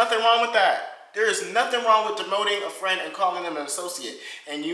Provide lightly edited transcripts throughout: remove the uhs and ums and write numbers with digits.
nothing wrong with that. There is nothing wrong with demoting a friend and calling them an associate. And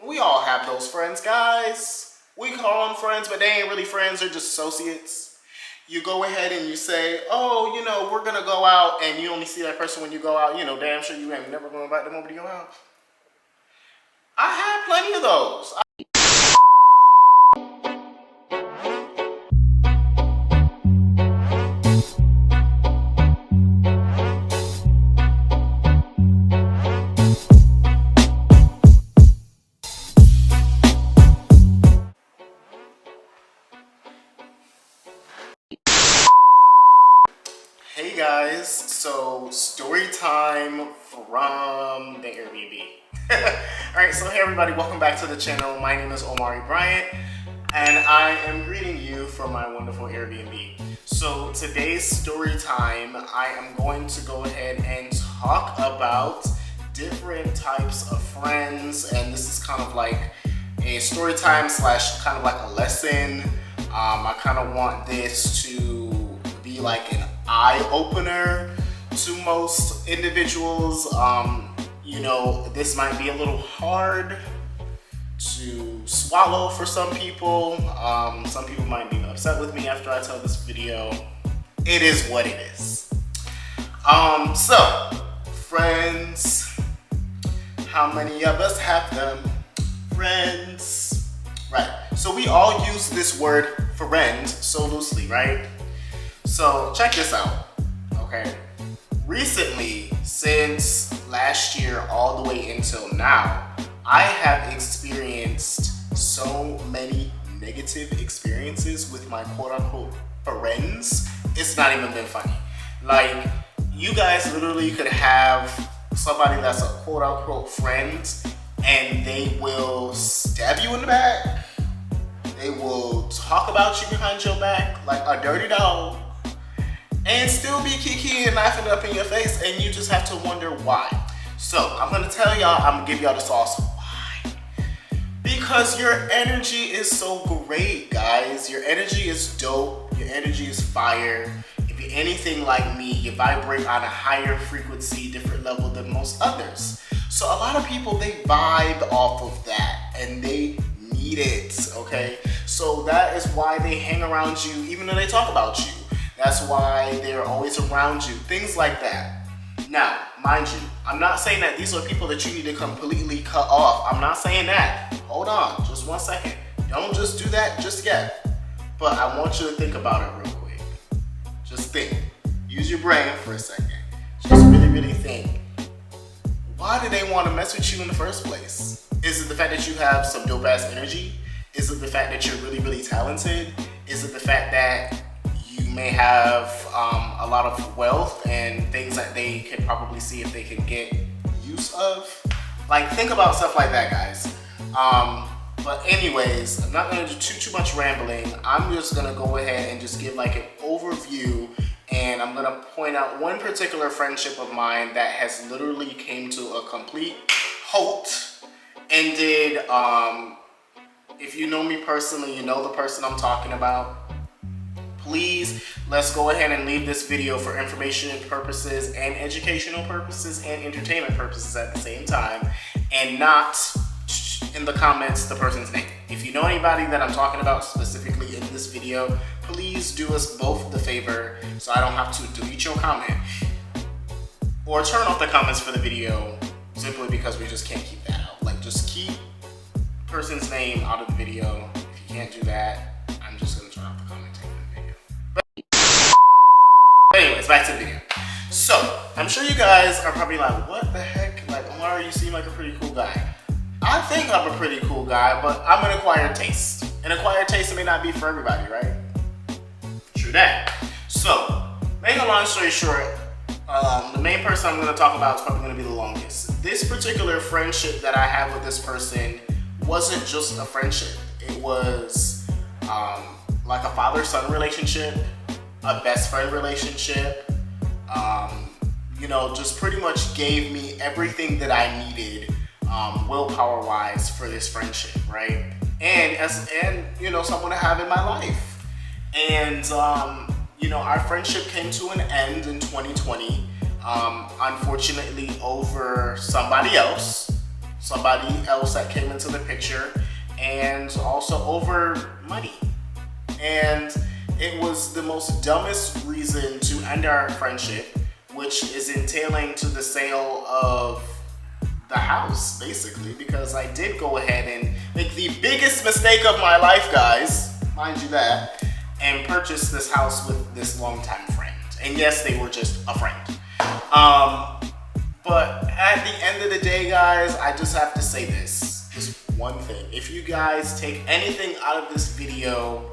we all have those friends, guys. We call them friends, but they ain't really friends. They're just associates. You go ahead and you say, oh, you know, we're gonna go out, and you only see that person when you go out. You know, damn sure you ain't never gonna invite them over to your house. I had plenty of those. Hey guys, so story time from the Airbnb. Alright, so hey everybody, welcome back to the channel. My name is Omari Bryant, and I am greeting you from my wonderful Airbnb. So today's story time, I am going to go ahead and talk about different types of friends, and this is kind of like a story time slash kind of like a lesson. I kind of want this to be like an eye-opener to most individuals. You know, this might be a little hard to swallow for some people. Some people might be upset with me after I tell this video. It is what it is. So, friends, how many of us have them? Friends. Right, so we all use this word friend so loosely, right? So check this out, okay? Recently, since last year all the way until now, I have experienced so many negative experiences with my quote-unquote friends. It's not even been funny. Like, you guys literally could have somebody that's a quote-unquote friend and they will stab you in the back. They will talk about you behind your back like a dirty dog, and still be kiki and laughing up in your face, and you just have to wonder why. So I'm gonna tell y'all, I'm gonna give y'all the sauce. Why? Because your energy is so great, guys. Your energy is dope. Your energy is fire. If you're anything like me, you vibrate on a higher frequency, different level than most others. So a lot of people, they vibe off of that, and they need it, okay? So that is why they hang around you, even though they talk about you. That's why they're always around you, things like that. Now, mind you, I'm not saying that these are people that you need to completely cut off. I'm not saying that. Hold on, just 1 second. Don't just do that just yet. But I want you to think about it real quick. Just think. Use your brain for a second. Just really think. Why do they want to mess with you in the first place? Is it the fact that you have some dope ass energy? Is it the fact that you're really talented? Is it the fact that you may have a lot of wealth and things that they could probably see if they can get use of? Like, think about stuff like that, guys. But anyways, I'm not gonna do too much rambling. I'm just gonna go ahead and just give like an overview, and I'm gonna point out one particular friendship of mine that has literally came to a complete halt. Ended, if you know me personally, you know the person I'm talking about. Please, let's go ahead and leave this video for information purposes and educational purposes and entertainment purposes at the same time, and not in the comments the person's name. If you know anybody that I'm talking about specifically in this video, please do us both the favor so I don't have to delete your comment or turn off the comments for the video simply because we just can't keep that out. Like, just keep the person's name out of the video. If you can't do that, I'm just gonna turn off the commenting for the video. But anyways, back to the video. So, I'm sure you guys are probably like, what the heck? Like, Omari, you seem like a pretty cool guy. I think I'm a pretty cool guy, but I'm an acquired taste. An acquired taste may not be for everybody, right? True that. So, make a long story short, the main person I'm going to talk about is probably going to be the longest. This particular friendship that I have with this person wasn't just a friendship. It was like a father-son relationship, a best friend relationship. You know, just pretty much gave me everything that I needed willpower wise for this friendship, right? And you know, someone to have in my life. And you know, our friendship came to an end in 2020. unfortunately over somebody else that came into the picture, and also over money. And it was the most dumbest reason to end our friendship, which is entailing to the sale of the house, basically, because I did go ahead and make the biggest mistake of my life, guys, mind you that, and purchase this house with this longtime friend. And yes, they were just a friend. But at the end of the day, guys, I just have to say this one thing. If you guys take anything out of this video,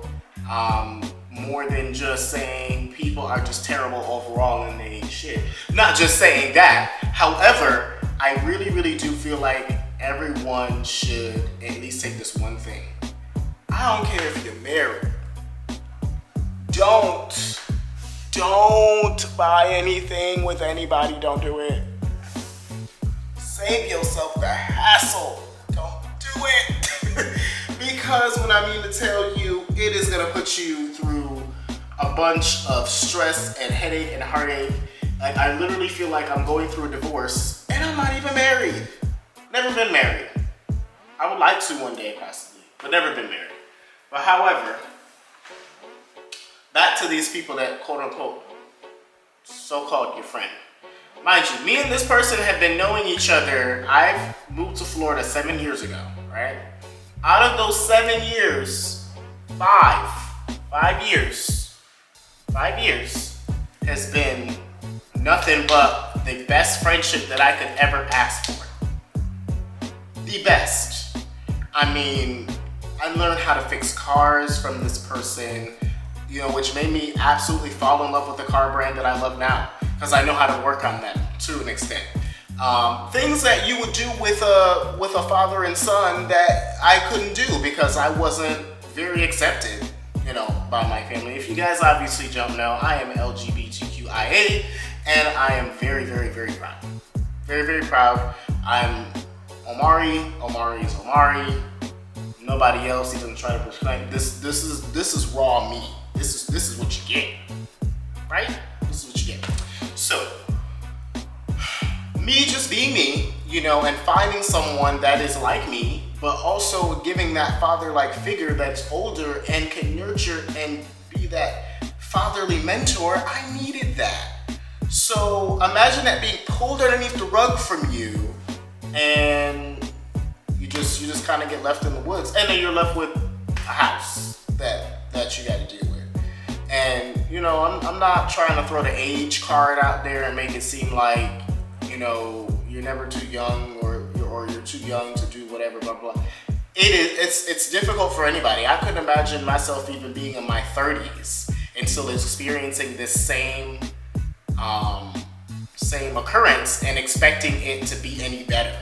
more than just saying people are just terrible overall and they ain't shit. Not just saying that. However, I really do feel like everyone should at least take this one thing. I don't care if you're married. Don't buy anything with anybody. Don't do it. Save yourself the hassle. Don't do it. Because when I mean to tell you, it is gonna put you through a bunch of stress and headache and heartache. Like, I literally feel like I'm going through a divorce and I'm not even married. Never been married. I would like to one day possibly, but never been married. But however, back to these people that quote unquote so-called your friend. Mind you, me and this person have been knowing each other. I've moved to Florida 7 years ago, right? Out of those 7 years, 5 years has been nothing but the best friendship that I could ever ask for. The best. I mean, I learned how to fix cars from this person, you know, which made me absolutely fall in love with the car brand that I love now, because I know how to work on them to an extent. Things that you would do with a father and son that I couldn't do because I wasn't very accepted, you know, by my family. If you guys obviously don't know, I am LGBTQIA, and I am very proud. Very proud. I'm Omari. Omari is Omari. Nobody else even try to proclaim this. This is raw me. This is what you get, right? This is what you get. So, me just being me, you know, and finding someone that is like me, but also giving that father-like figure that's older and can nurture and be that fatherly mentor, I needed that. So imagine that being pulled underneath the rug from you, and you just kind of get left in the woods, and then you're left with a house that you got to deal with. And you know, I'm not trying to throw the age card out there and make it seem like, you know, you're never too young or you're too young to do whatever, blah blah. It's difficult for anybody. I couldn't imagine myself even being in my 30s and still experiencing this same occurrence and expecting it to be any better.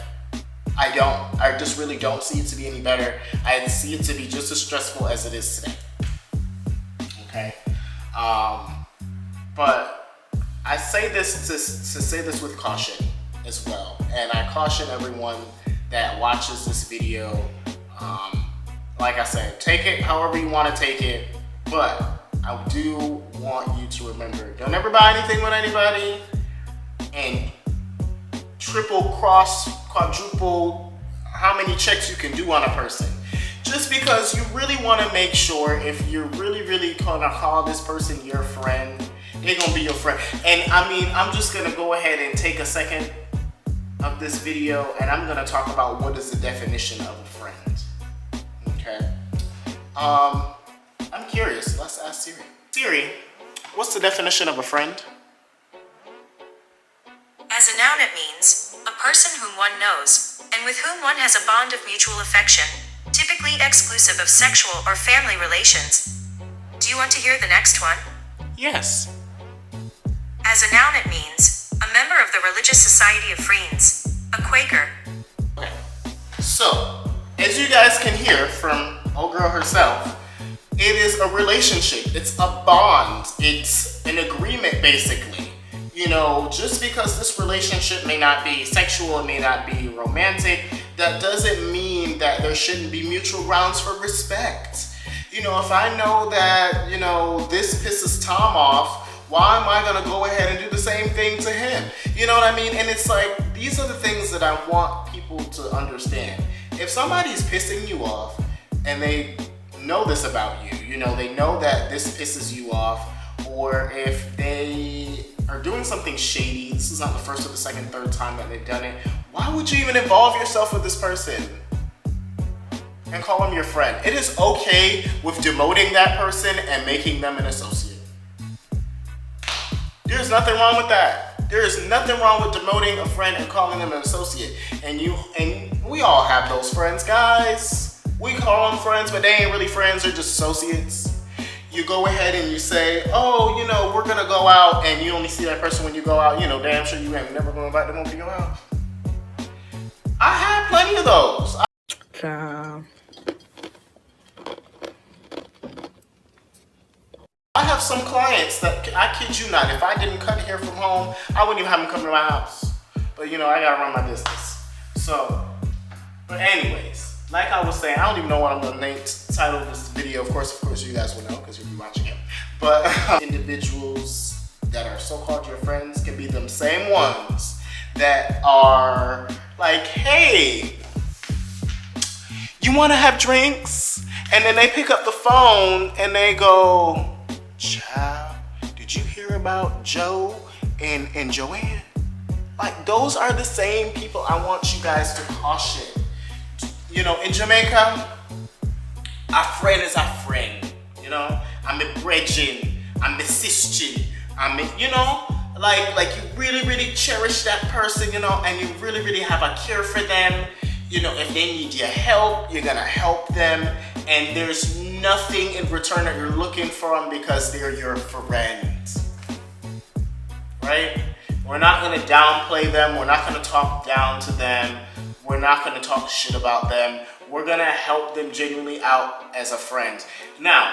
I just really don't see it to be any better. I see it to be just as stressful as it is today. Okay, but I say this to say this with caution as well, and I caution everyone that watches this video. Like I said, take it however you want to take it, but I do want you to remember, don't ever buy anything with anybody and triple, cross, quadruple how many checks you can do on a person. Just because you really want to make sure if you're really gonna call this person your friend, they're gonna be your friend. And I mean, I'm just gonna go ahead and take a second of this video and I'm gonna talk about what is the definition of a friend. Okay. I'm curious. Let's ask Siri. Siri, what's the definition of a friend? As a noun, it means a person whom one knows, and with whom one has a bond of mutual affection, typically exclusive of sexual or family relations. Do you want to hear the next one? Yes. As a noun, it means a member of the Religious Society of Friends, a Quaker. Okay. So, as you guys can hear from old girl herself, it is a relationship. It's a bond. It's an agreement, basically. You know, just because this relationship may not be sexual, it may not be romantic, that doesn't mean that there shouldn't be mutual grounds for respect. You know, if I know that, you know, this pisses Tom off, why am I gonna go ahead and do the same thing to him? You know what I mean? And it's like, these are the things that I want people to understand. If somebody's pissing you off and they know this about you, you know, they know that this pisses you off, or if they are doing something shady, this is not the first or the second, third time that they've done it, why would you even involve yourself with this person and call them your friend? It is okay with demoting that person and making them an associate. There's nothing wrong with that. There is nothing wrong with demoting a friend and calling them an associate. And we all have those friends, guys. We call them friends, but they ain't really friends, they're just associates. You go ahead and you say, oh, you know, we're gonna go out, and you only see that person when you go out, you know, damn sure you ain't never gonna invite them over to your house. I have plenty of those. I have some clients that, I kid you not, if I didn't cut hair from home, I wouldn't even have them come to my house. But you know, I gotta run my business. So, but anyways, like I was saying, I don't even know what I'm gonna title this video. Of course you guys will know because you'll be watching it. But individuals that are so-called your friends can be them same ones that are like, hey, you wanna have drinks? And then they pick up the phone and they go, child, did you hear about Joe and Joanne? Like, those are the same people I want you guys to caution. You know, in Jamaica, a friend is a friend. You know, I'm a brethren, I'm a sister, I'm a, you know, like you really, really cherish that person, you know, and you really, really have a care for them. You know, if they need your help, you're gonna help them, and there's nothing in return that you're looking from because they're your friends, right? We're not gonna downplay them. We're not gonna talk down to them. We're not gonna talk shit about them. We're gonna help them genuinely out as a friend. Now,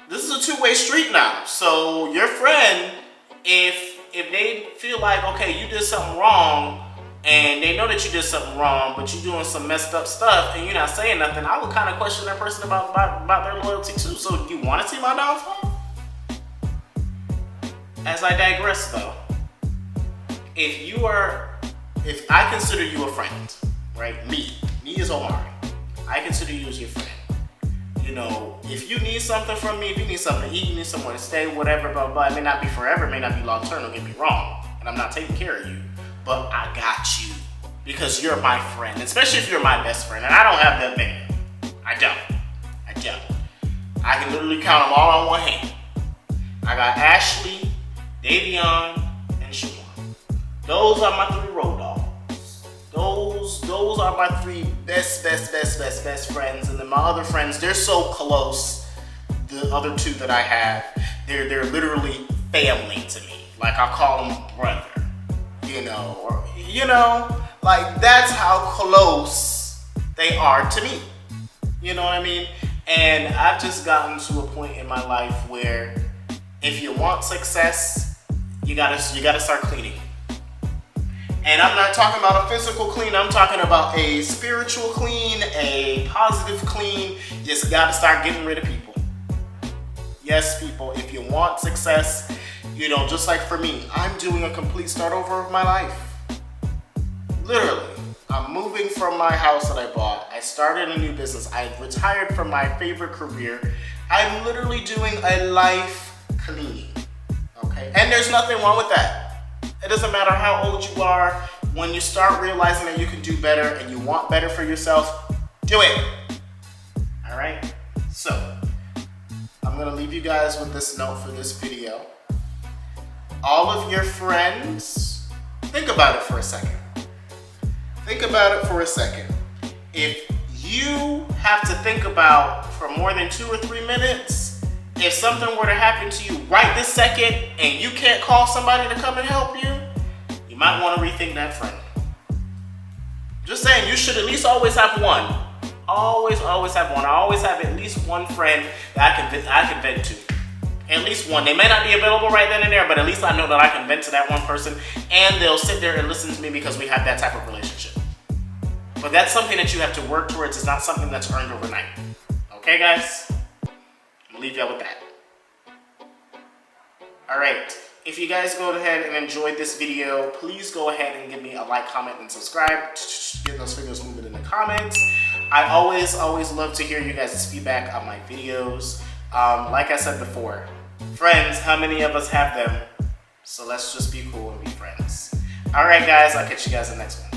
this is a two-way street now. So your friend, if they feel like, okay, you did something wrong, and they know that you did something wrong, but you're doing some messed up stuff, and you're not saying nothing, I would kind of question that person about their loyalty too. So you want to see my downfall? As I digress though, if I consider you a friend, right? Me is Omari. I consider you as your friend. You know, if you need something from me, if you need something to eat, you need somewhere to stay, whatever, blah, blah, it may not be forever, it may not be long term, don't get me wrong, and I'm not taking care of you, but I got you because you're my friend, especially if you're my best friend, and I don't have that many. I don't. I can literally count them all on one hand. I got Ashley, Davion, and Siobhan. Those are my three road dogs. Those are my three best friends. And then my other friends, they're so close. The other two that I have, they're literally family to me. Like, I call them brother, you know, or, you know, like, that's how close they are to me. You know what I mean? And I've just gotten to a point in my life where if you want success, you gotta start cleaning. And I'm not talking about a physical clean, I'm talking about a spiritual clean, a positive clean. You just gotta start getting rid of people. Yes, people, if you want success, you know, just like for me, I'm doing a complete start over of my life. Literally, I'm moving from my house that I bought. I started a new business. I retired from my favorite career. I'm literally doing a life cleaning, okay? And there's nothing wrong with that. It doesn't matter how old you are. When you start realizing that you can do better and you want better for yourself, do it. All right? So, I'm gonna leave you guys with this note for this video. All of your friends, think about it for a second. Think about it for a second. If you have to think about for more than 2 or 3 minutes, if something were to happen to you right this second and you can't call somebody to come and help you, you might want to rethink that friend. Just saying, you should at least always have one. Always have one. I always have at least one friend that I can vent to. At least one. They may not be available right then and there, but at least I know that I can vent to that one person and they'll sit there and listen to me because we have that type of relationship. But that's something that you have to work towards. It's not something that's earned overnight. Okay, guys? I'm gonna leave y'all with that. All right. if you guys go ahead and enjoyed this video, please go ahead and give me a like, comment, and subscribe. Get those fingers moving in the comments. I always love to hear you guys' feedback on my videos. Like I said before, friends, how many of us have them? So let's just be cool and be friends. All right, guys, I'll catch you guys in the next one.